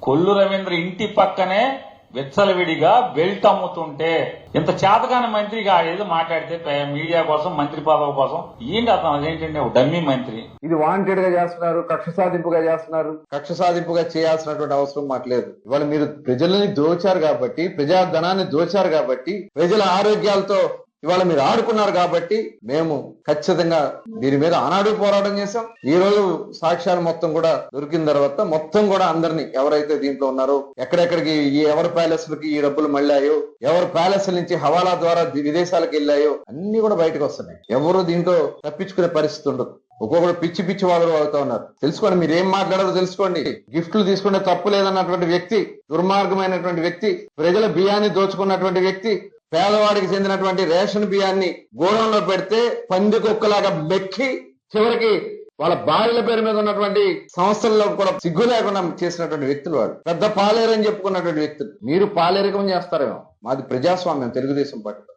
కొల్లు రవీంద్ర ఇంటి పక్కనే విచ్చలవిడిగా బెల్ట్ అమ్ముతుంటే ఇంత చేతకాని మంత్రిగా ఏదో మాట్లాడితే మీడియా కోసం మంత్రి పదవి కోసం ఏంటి అతను అదేంటంటే డమ్మీ మంత్రి. ఇది వాంటెడ్ గా చేస్తున్నారు, కక్ష సాధింపుగా చేస్తున్నారు. కక్ష సాధింపుగా చేయాల్సినటువంటి అవసరం మాకు లేదు. ఇవాళ మీరు ప్రజలని దోచారు కాబట్టి, ప్రజాధనాన్ని దోచారు కాబట్టి, ప్రజల ఆరోగ్యాలతో ఇవాళ మీరు ఆడుకున్నారు కాబట్టి మేము ఖచ్చితంగా దీని మీద ఆనాడు పోరాటం చేశాం. ఈ రోజు సాక్ష్యాలు మొత్తం కూడా దొరికిన తర్వాత మొత్తం కూడా అందరినీ ఎవరైతే దీంట్లో ఉన్నారో, ఎక్కడెక్కడికి ఎవరి ప్యాలెస్లకి ఈ డబ్బులు మళ్ళాయో, ఎవరి ప్యాలెస్ నుంచి హవాలా ద్వారా విదేశాలకు వెళ్ళాయో అన్ని కూడా బయటకు వస్తున్నాయి. ఎవరు దీంట్లో తప్పించుకునే పరిస్థితి ఉండదు. ఒక్కొక్కరు పిచ్చి పిచ్చి వాదులు అవుతా ఉన్నారు. తెలుసుకోండి, మీరు ఏం మాట్లాడారో తెలుసుకోండి. గిఫ్ట్లు తీసుకుంటే తప్పు లేదన్నటువంటి వ్యక్తి, దుర్మార్గమైనటువంటి వ్యక్తి, ప్రజల బియ్యాన్ని దోచుకున్నటువంటి వ్యక్తి, పేదవాడికి చెందినటువంటి రేషన్ బియ్యాన్ని గోడౌన్లో పెడితే పంది కుక్కలాగా మెక్కి చివరికి వాళ్ళ భార్యల పేరు మీద ఉన్నటువంటి సంస్థల్లో కూడా సిగ్గు లేకుండా చేసినటువంటి వ్యక్తులు వాళ్ళు. పెద్ద పాలేరని చెప్పుకున్నటువంటి వ్యక్తులు. మీరు పాలేరికం చేస్తారేమో, మాది ప్రజాస్వామ్యం తెలుగుదేశం పార్టీ.